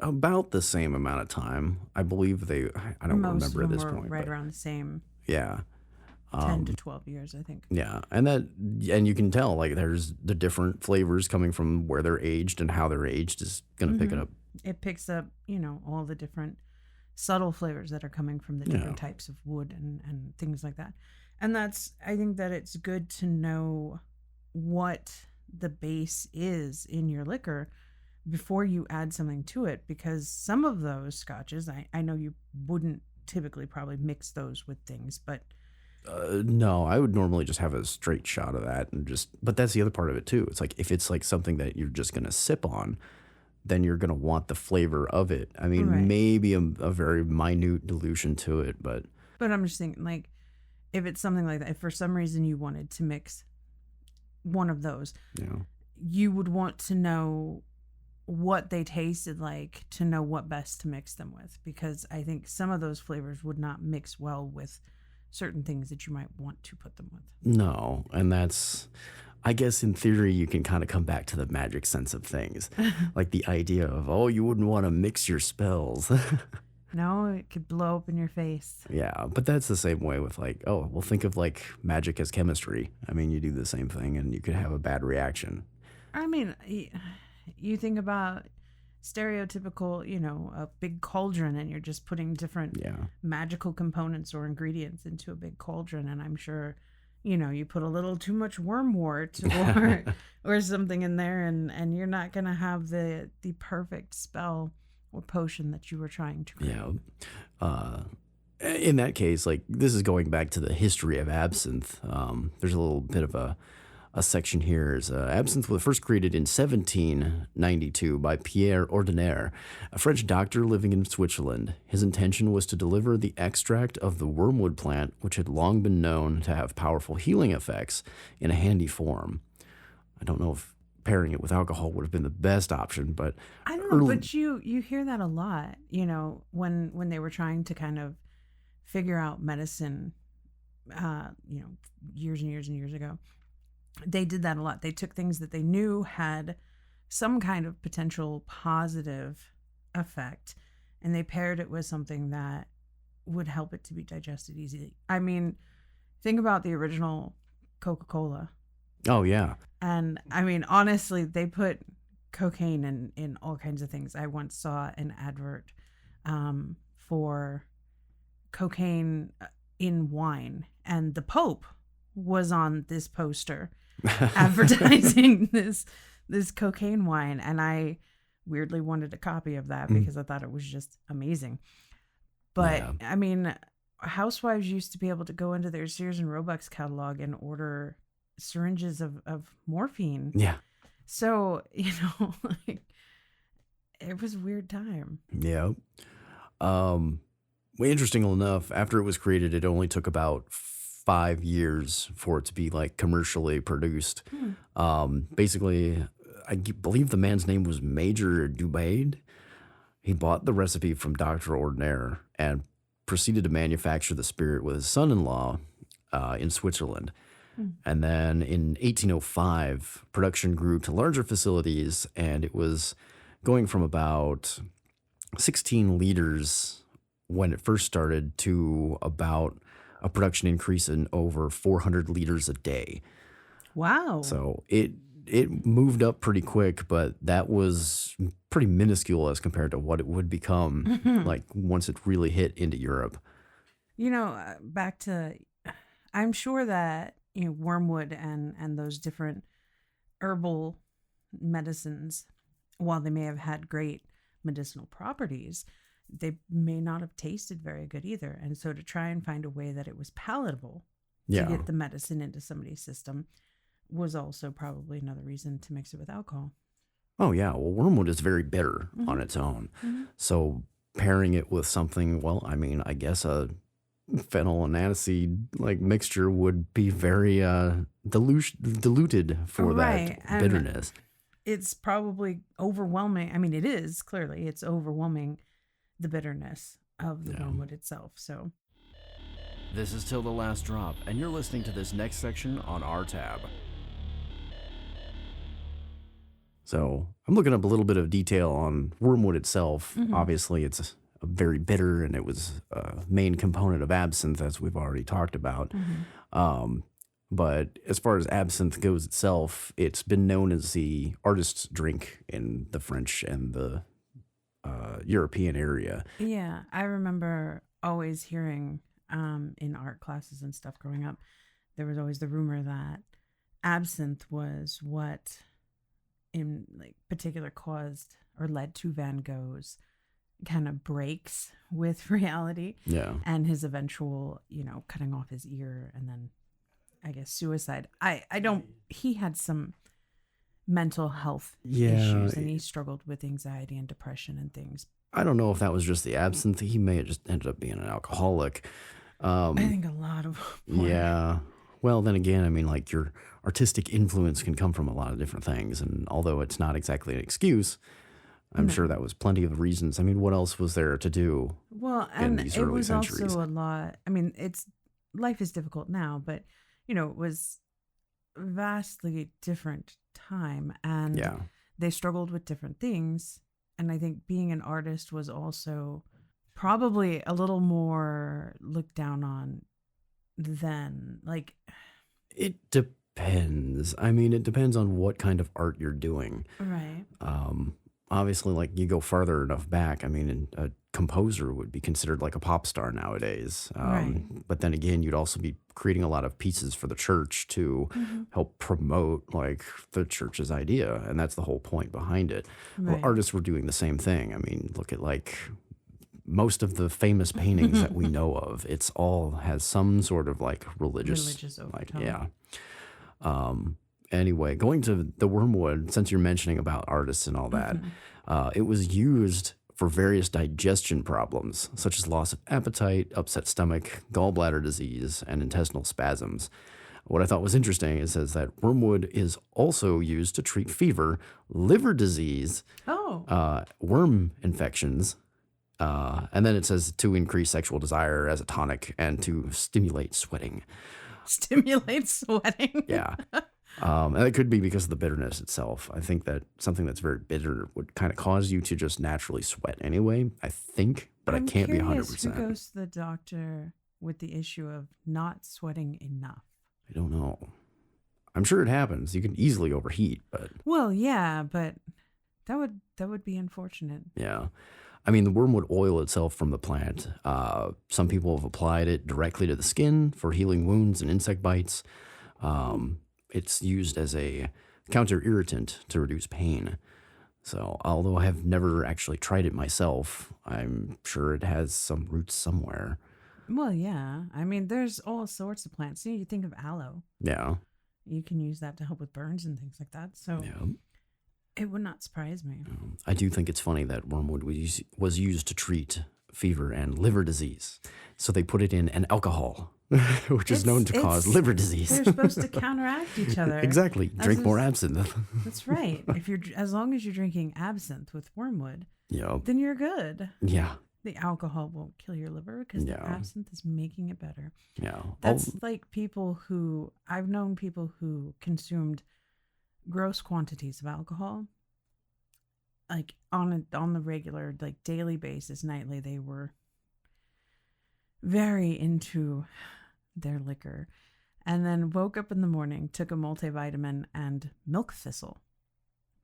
about the same amount of time. I believe I don't remember at this point. Right around the same... Yeah. 10 to 12 years, I think. Yeah. And you can tell like there's the different flavors coming from where they're aged and how they're aged is going to pick it up. It picks up, all the different subtle flavors that are coming from the different types of wood and things like that. And I think that it's good to know what the base is in your liquor before you add something to it, because some of those scotches, I know you wouldn't typically probably mix those with things, but no, I would normally just have a straight shot of that but that's the other part of it too. It's like if it's like something that you're just going to sip on, then you're going to want the flavor of it. I mean, maybe a very minute dilution to it, but I'm just thinking like if it's something like that, if for some reason you wanted to mix one of those, you would want to know what they tasted like to know what best to mix them with, because I think some of those flavors would not mix well with certain things that you might want to put them with. No, and that's, I guess in theory you can kind of come back to the magic sense of things. Like the idea of, you wouldn't want to mix your spells. No, it could blow up in your face. Yeah, but that's the same way with like, think of like magic as chemistry. I mean, you do the same thing and you could have a bad reaction. I mean, you think about stereotypical, a big cauldron and you're just putting different magical components or ingredients into a big cauldron. And I'm sure, you put a little too much wormwort or something in there and you're not going to have the perfect spell or potion that you were trying to create. Yeah. In that case, like this is going back to the history of absinthe. There's a little bit of a a section here is absinthe was first created in 1792 by Pierre Ordinaire, a French doctor living in Switzerland. His intention was to deliver the extract of the wormwood plant, which had long been known to have powerful healing effects, in a handy form. I don't know if pairing it with alcohol would have been the best option, but I don't know, but you hear that a lot, you know, when they were trying to kind of figure out medicine, you know, years and years and years ago. They did that a lot. They took things that they knew had some kind of potential positive effect, and they paired it with something that would help it to be digested easily. I mean, think about the original Coca-Cola. Oh, yeah. And I mean, honestly, they put cocaine in all kinds of things. I once saw an advert for cocaine in wine, and the Pope was on this poster advertising this cocaine wine, and I weirdly wanted a copy of that because I thought it was just amazing. But yeah. I mean, housewives used to be able to go into their Sears and Roebuck catalog and order syringes of morphine. Yeah. So, you know, like, it was a weird time. Yeah. Well, interesting enough, after it was created, it only took about 5 years for it to be like commercially produced. Basically, I believe the man's name was Major Dubaid. He bought the recipe from Dr. Ordinaire and proceeded to manufacture the spirit with his son-in-law in Switzerland. And then in 1805, production grew to larger facilities, and it was going from about 16 liters when it first started to about a production increase in over 400 liters a day. Wow. So it moved up pretty quick, but that was pretty minuscule as compared to what it would become like once it really hit into Europe. You know, back to, I'm sure that, you know, wormwood and those different herbal medicines, while they may have had great medicinal properties, they may not have tasted very good either. And so to try and find a way that it was palatable to get the medicine into somebody's system was also probably another reason to mix it with alcohol. Oh, yeah. Well, wormwood is very bitter on its own. So pairing it with something, well, I mean, I guess a phenyl and aniseed like mixture would be very diluted for that bitterness. And it's probably overwhelming. I mean, it is clearly, it's overwhelming the bitterness of the wormwood itself. So this is Till the Last Drop, and you're listening to this next section on our tab. So I'm looking up a little bit of detail on wormwood itself. Obviously, it's very bitter, and it was a main component of absinthe, as we've already talked about. But as far as absinthe goes itself, it's been known as the artist's drink in the French and the European area. Yeah, I remember always hearing in art classes and stuff growing up, there was always the rumor that absinthe was what in like particular caused or led to Van Gogh's kind of breaks with reality. Yeah. And his eventual, you know, cutting off his ear and then I guess suicide. He had some mental health issues, and he struggled with anxiety and depression and things. I don't know if that was just the absinthe. He may have just ended up being an alcoholic. I think a lot of them. Yeah. Well, then again, I mean, like, your artistic influence can come from a lot of different things. And although it's not exactly an excuse, I'm sure that was plenty of reasons. I mean, what else was there to do in these early centuries? Also a lot. I mean, life is difficult now, but, you know, it was vastly different time, and they struggled with different things. And I think being an artist was also probably a little more looked down on then. Like, it depends. I mean, it depends on what kind of art you're doing. Right. Obviously, like, you go farther enough back, I mean, a composer would be considered like a pop star nowadays. Right. But then again, you'd also be creating a lot of pieces for the church to help promote, like, the church's idea. And that's the whole point behind it. Right. Well, artists were doing the same thing. I mean, look at, like, most of the famous paintings that we know of. It's all has some sort of, like, religious overtone. Anyway, going to the wormwood, since you're mentioning about artists and all that, it was used for various digestion problems, such as loss of appetite, upset stomach, gallbladder disease, and intestinal spasms. What I thought was interesting, it says that wormwood is also used to treat fever, liver disease, worm infections, and then it says to increase sexual desire as a tonic and to stimulate sweating. Stimulate sweating? Yeah. And it could be because of the bitterness itself. I think that something that's very bitter would kind of cause you to just naturally sweat anyway, I think, but I can't be 100%. Who goes to the doctor with the issue of not sweating enough? I don't know. I'm sure it happens. You can easily overheat, but... Well, yeah, but that would be unfortunate. Yeah. I mean, the wormwood oil itself from the plant, some people have applied it directly to the skin for healing wounds and insect bites. It's used as a counter-irritant to reduce pain. So, although I have never actually tried it myself, I'm sure it has some roots somewhere. Well, yeah. I mean, there's all sorts of plants. You think of aloe. Yeah. You can use that to help with burns and things like that. So, it would not surprise me. I do think it's funny that wormwood was used to treat fever and liver disease. So they put it in an alcohol, which is known to cause liver disease. They're supposed to counteract each other. Exactly. Drink more absinthe. That's right. As long as you're drinking absinthe with wormwood, then you're good. Yeah. The alcohol won't kill your liver because the absinthe is making it better. Yeah. That's like I've known people who consumed gross quantities of alcohol, like on the regular, like daily basis, nightly. They were very into their liquor, and then woke up in the morning, took a multivitamin and milk thistle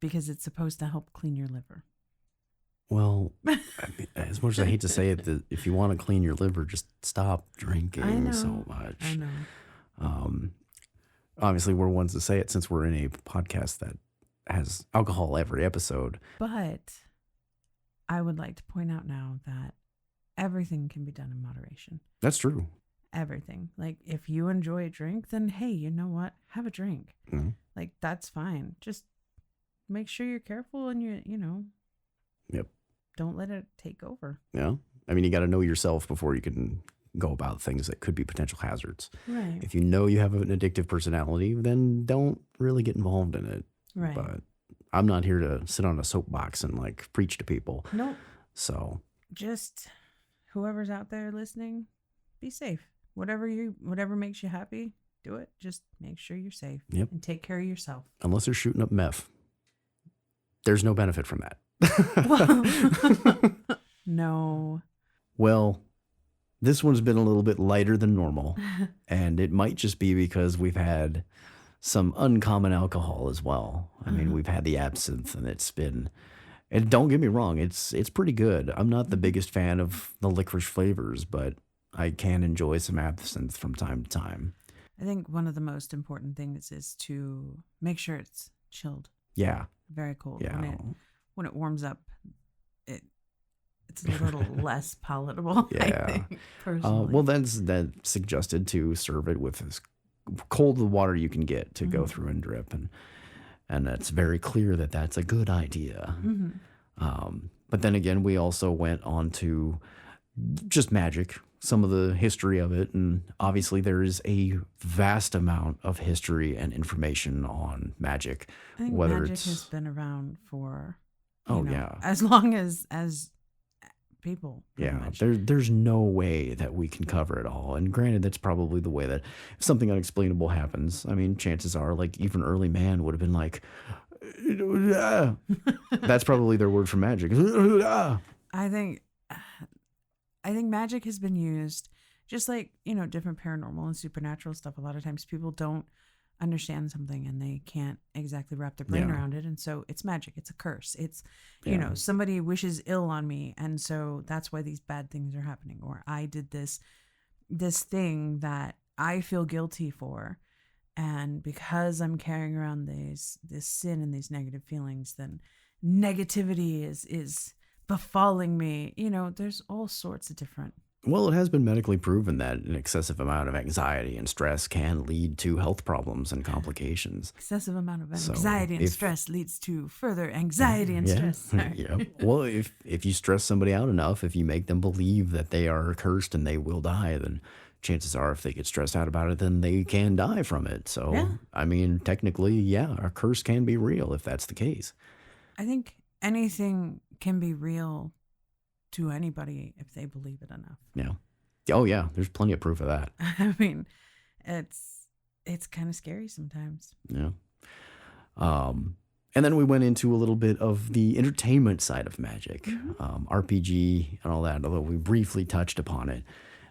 because it's supposed to help clean your liver. Well, I mean, as much as I hate to say it, if you want to clean your liver, just stop drinking so much. I know. Obviously, we're ones to say it since we're in a podcast that has alcohol every episode. But I would like to point out now that everything can be done in moderation. That's true. Everything. Like, if you enjoy a drink, then hey, you know what? Have a drink. Mm-hmm. Like, that's fine. Just make sure you're careful and you know. Yep. Don't let it take over. Yeah. I mean, you got to know yourself before you can go about things that could be potential hazards. Right. If you know you have an addictive personality, then don't really get involved in it. Right. But I'm not here to sit on a soapbox and like preach to people. Nope. So just whoever's out there listening, be safe. Whatever makes you happy, do it. Just make sure you're safe. Yep. And take care of yourself. Unless they're shooting up meth. There's no benefit from that. Well, no. Well, this one's been a little bit lighter than normal, and it might just be because we've had some uncommon alcohol as well. I mean, we've had the absinthe, and don't get me wrong, it's pretty good. I'm not the biggest fan of the licorice flavors, but I can enjoy some absinthe from time to time. I think one of the most important things is to make sure it's chilled. Yeah. Very cold. Yeah. When it warms up, it's a little less palatable, yeah. I think, personally. Well, that's suggested to serve it with as cold the water you can get to go through and drip. And it's very clear that that's a good idea. Mm-hmm. But then again, we also went on to just magic, some of the history of it. And obviously there is a vast amount of history and information on magic. I think magic has been around for, yeah, as long as people. Yeah, there's no way that we can cover it all. And granted, that's probably the way that if something unexplainable happens, I mean, chances are, like, even early man would have been like, ah. That's probably their word for magic. I think magic has been used just like, different paranormal and supernatural stuff. A lot of times people don't understand something and they can't exactly wrap their brain around it. And so it's magic. It's a curse. It's, somebody wishes ill on me. And so that's why these bad things are happening. Or I did this thing that I feel guilty for. And because I'm carrying around this sin and these negative feelings, then negativity is befalling me. There's all sorts of different Well, it has been medically proven that an excessive amount of anxiety and stress can lead to health problems and complications. Excessive amount of So anxiety and if- stress leads to further anxiety and Yeah. stress. Sorry. Yeah. Well, if you stress somebody out enough, if you make them believe that they are cursed and they will die, then chances are if they get stressed out about it, then they can die from it. So, Yeah. I mean, technically, yeah, a curse can be real if that's the case. I think anything can be real to anybody if they believe it enough. Yeah. Oh, yeah. There's plenty of proof of that. I mean, it's kind of scary sometimes. Yeah. And then we went into a little bit of the entertainment side of magic, RPG and all that, although we briefly touched upon it.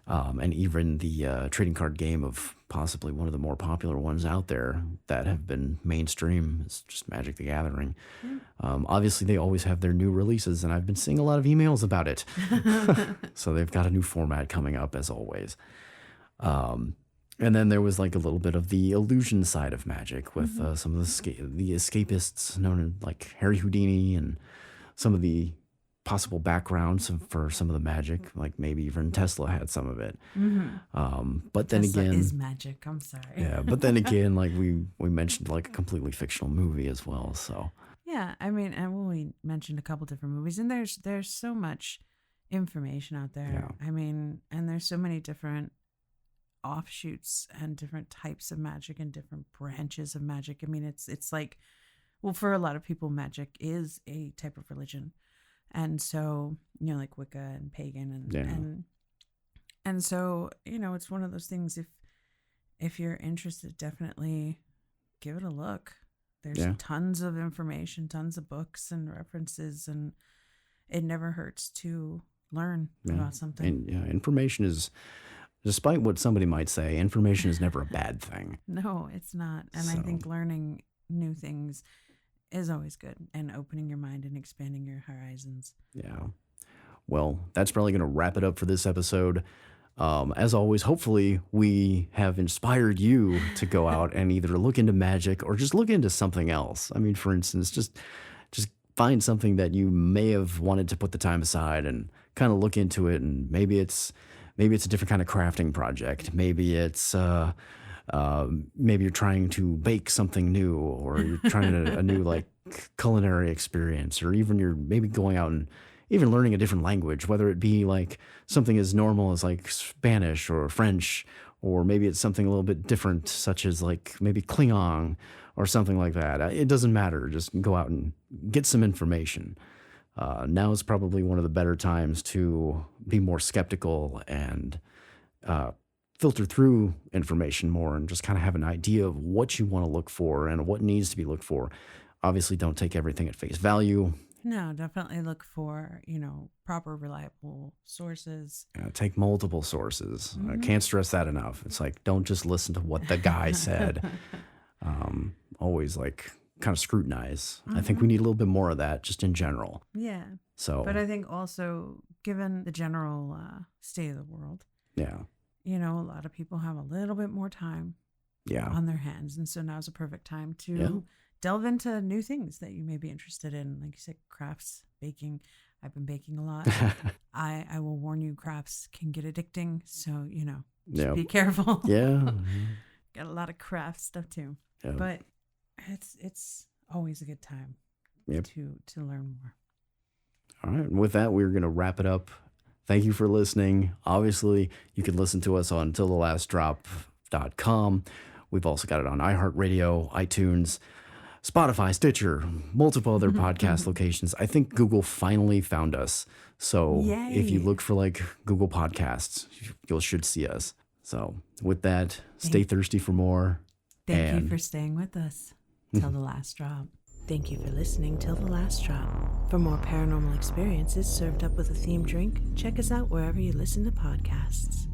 And even the trading card game of possibly one of the more popular ones out there that have been mainstream is just Magic the Gathering. Obviously, they always have their new releases, and I've been seeing a lot of emails about it. So they've got a new format coming up, as always. And then there was like a little bit of the illusion side of magic with some of the escapists known as like Harry Houdini and some of the possible backgrounds for some of the magic, like maybe even Tesla had some of it. But then Tesla again, is magic. I'm sorry. yeah. But then again, like we mentioned, like a completely fictional movie as well. So Yeah, I mean, and we mentioned a couple different movies, and there's so much information out there. Yeah. I mean, and there's so many different offshoots and different types of magic and different branches of magic. I mean, it's like, well, for a lot of people, magic is a type of religion, and so like Wicca and pagan and so it's one of those things. If you're interested, definitely give it a look. There's tons of information, tons of books and references, and it never hurts to learn about something. And information is, despite what somebody might say, information is never a bad thing. No, it's not. And I think learning new things is always good, and opening your mind and expanding your horizons. Yeah. Well, that's probably going to wrap it up for this episode. As always, hopefully we have inspired you to go out and either look into magic or just look into something else. I mean, for instance, just find something that you may have wanted to put the time aside and kind of look into it. And maybe it's a different kind of crafting project. Maybe it's maybe you're trying to bake something new, or you're trying a new like culinary experience, or even you're maybe going out and even learning a different language, whether it be like something as normal as like Spanish or French, or maybe it's something a little bit different, such as like maybe Klingon or something like that. It doesn't matter. Just go out and get some information. Now is probably one of the better times to be more skeptical and filter through information more and just kind of have an idea of what you want to look for and what needs to be looked for. Obviously, don't take everything at face value. No, definitely look for, proper, reliable sources. Take multiple sources. I can't stress that enough. It's like, don't just listen to what the guy said. Always like kind of scrutinize. I think we need a little bit more of that just in general. Yeah. So, but I think also, given the general state of the world, a lot of people have a little bit more time on their hands. And so now's a perfect time to delve into new things that you may be interested in. Like you said, crafts, baking. I've been baking a lot. I will warn you, crafts can get addicting. So, just be careful. Yeah. Got a lot of craft stuff too. Yep. But it's always a good time to learn more. All right. And with that, we're going to wrap it up. Thank you for listening. Obviously, you can listen to us on tillthelastdrop.com. We've also got it on iHeartRadio, iTunes, Spotify, Stitcher, multiple other podcast locations. I think Google finally found us. So if you look for like Google Podcasts, you should see us. So with that, stay thirsty for more. Thank you for staying with us till the last drop. Thank you for listening till the last drop. For more paranormal experiences served up with a themed drink, check us out wherever you listen to podcasts.